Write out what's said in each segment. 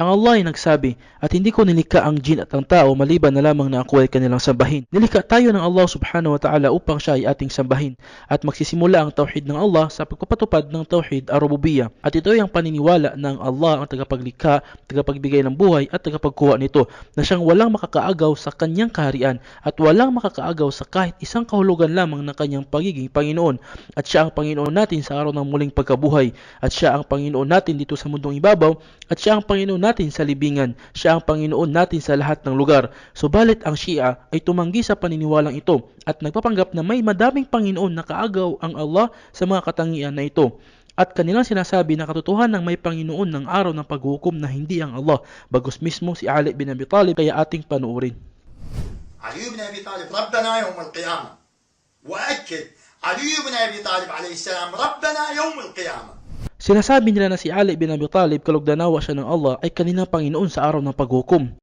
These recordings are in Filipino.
Ang Allah ay nagsabi, at hindi ko nilikha ang jin at ang tao maliban na lamang na ako ay kanilang sambahin. Nilikha tayo ng Allah subhanahu wa ta'ala upang siya ay ating sambahin at magsisimula ang tauhid ng Allah sa pagpapatupad ng tauhid ar-rububiyyah. At ito ay ang paniniwala ng Allah ang tagapaglikha, tagapagbigay ng buhay at tagapagkuha nito, na siyang walang makakaagaw sa kanyang kaharian at walang makakaagaw sa kahit isang kahulugan lamang ng kanyang pagiging Panginoon. At siya ang Panginoon natin sa araw ng muling pagkabuhay, at siya ang Panginoon natin dito sa mundong ibabaw, at siya ang Panginoon natin sa libingan, siya ang Panginoon natin sa lahat ng lugar. Subalit ang Shia ay tumanggi sa paniniwalang ito at nagpapanggap na may madaming Panginoon na kaagaw ang Allah sa mga katangian na ito. At kanilang sinasabi na katotohanan ng may Panginoon ng araw ng paghuhukom na hindi ang Allah, bagos mismo si Ali bin Abi Talib, kaya ating panuorin. Ali bin Abi Talib Rabbana yawm al-qiyamah. Wa-akkid Ali bin Abi Talib alayhi salam Rabbana yawm al-qiyamah. Sinasabi nila na si Ali bin Abi Talib, kalugdanawa siya ng Allah, ay kanilang Panginoon sa araw ng paghukom.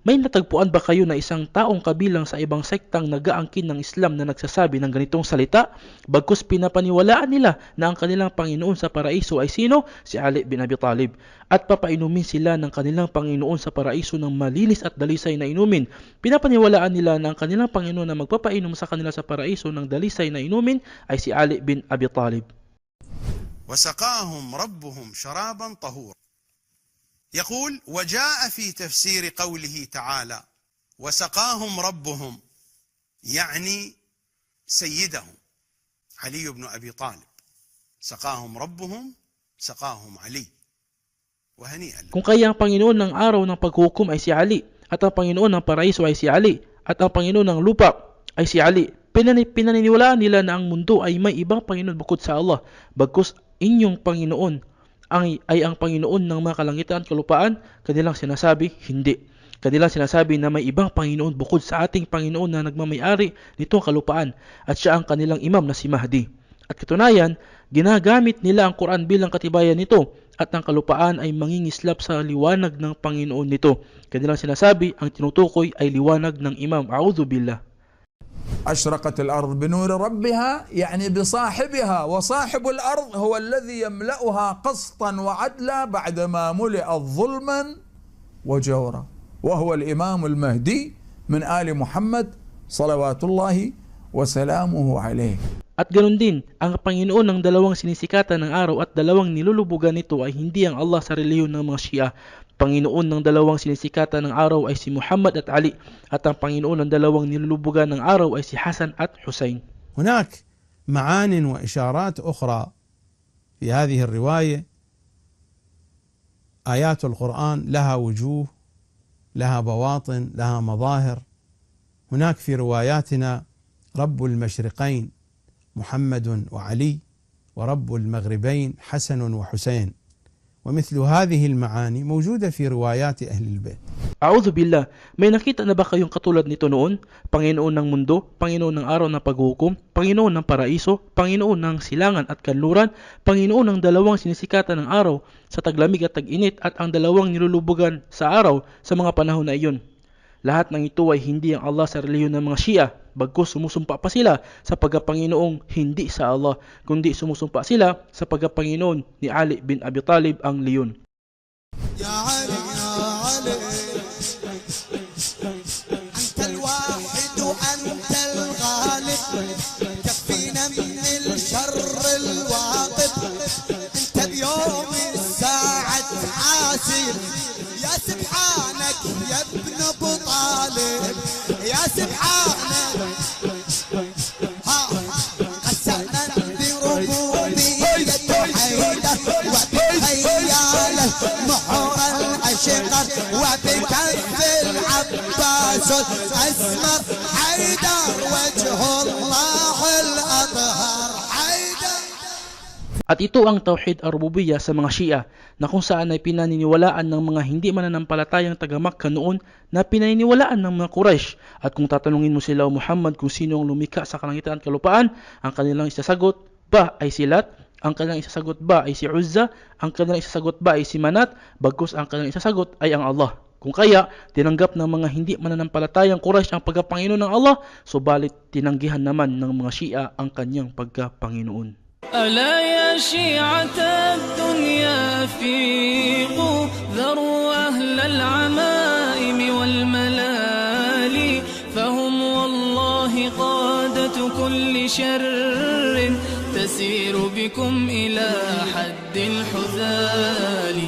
May natagpuan ba kayo na isang taong kabilang sa ibang sektang nag-aangkin ng Islam na nagsasabi ng ganitong salita? Bagkus pinapaniwalaan nila na ang kanilang Panginoon sa paraiso ay sino? Si Ali bin Abi Talib. At papainumin sila ng kanilang Panginoon sa paraiso ng malinis at dalisay na inumin. Pinapaniwalaan nila na ang kanilang Panginoon na magpapainom sa kanila sa paraiso ng dalisay na inumin ay si Ali bin Abi Talib. وسقاهم ربهم شرابا طهورا يقول وجاء في تفسير قوله تعالى وسقاهم ربهم يعني سيدهم علي بن أبي طالب سقاهم ربهم سقاهم علي وهنيئا. Kung kaya ang Panginoon ng araw ng paghukom ay si Ali, at ang Panginoon ng paraiso ay si Ali, at ang Panginoon ng lupa ay si Ali, pinaniniwalaan nila na ang mundo ay may ibang Panginoon bukod sa Allah, bagkus inyong Panginoon ay ang Panginoon ng mga kalangitan at kalupaan. Kanilang sinasabi, hindi. Kanilang sinasabi na may ibang Panginoon bukod sa ating Panginoon na nagmamayari nitong kalupaan, at siya ang kanilang imam na si Mahdi. At katunayan, ginagamit nila ang Quran bilang katibayan nito, at ang kalupaan ay mangingislap sa liwanag ng Panginoon nito. Kanilang sinasabi, ang tinutukoy ay liwanag ng imam. A'udhu billah. أشرقت الأرض بنور ربها يعني بصاحبها، وصاحب الأرض هو الذي يملأها قسطا وعدلا بعدما ملئت ظلما وجورا، وهو الإمام المهدي من آل محمد صلوات الله وسلامه عليه. At ganoon din, ang Panginoon ng dalawang sinisikatan ng araw at dalawang nilulubugan nito ay hindi ang Allah sa relihiyon ng mga Shia. Panginoon ng dalawang sinisikatan ng araw ay si Muhammad at Ali, at ang Panginoon ng dalawang nilulubugan ng araw ay si Hasan at Hussein. هناك معان وإشارات أخرى في هذه الرواية. آيات القرآن لها وجوه، لها بواطن، لها مظاهر. هناك في رواياتنا رب المشرقين محمد وعلي، ورب المغربين حسن وحسين، ومثل هذه المعاني موجودة في روايات أهل البيت. A'udhu billah, may nakita na ba kayong katulad nito noon? Panginoon ng mundo, Panginoon ng araw na paghuhukom, Panginoon ng paraiso, Panginoon ng silangan at kanluran, Panginoon ng dalawang sinisikatan ng araw sa taglamig at tag-init, at ang dalawang nilulubugan sa araw sa mga panahon na iyon. Lahat ng ito ay hindi ang Allah sa relihiyon ng mga Shia, bagkus sumusumpa pa sila sa pagkapanginoong hindi sa Allah, kundi sumusumpa sila sa pagkapanginoon ni Ali bin Abi Talib ang leon. Ya Ali, ya Ali, anta al-wahid anta al-ghalib, kafina min al-sharr al-waqib, anta biyawm as-sa'at hasib, ya subhanak ya ibn Abu Talib, ya subhanak ha qasana bi-rububiyyah hayda wa bi-hayyalah محور العشقر وبكف العباس الأسمر حيدر وجه الله الأطهر حيدر. At ito ang tauhid ar-rububiyyah sa mga Shia, na kung saan ay pinaniniwalaan ng mga hindi mananampalatayang taga-Makkah noon na pinaniniwalaan ng mga Quraysh. At kung tatanungin mo sila o Muhammad kung sino ang lumikha sa kalangitan at kalupaan, ang kanilang isasagot ba ay si Lat? Ang kanilang isasagot ba ay si Uzza? Ang kanilang isasagot ba ay si Manat? Bagkus ang kanilang isasagot ay ang Allah. Kung kaya, tinanggap ng mga hindi mananampalatayang Quraysh ang pagkapanginoon ng Allah, subalit tinanggihan naman ng mga Shia ang kanyang pagkapanginoon. ألا يا شيعة الدنيا فيقوا ذروها العمائم والملالي، فهم والله قادة كل شر تسير بكم إلى حد الحذال.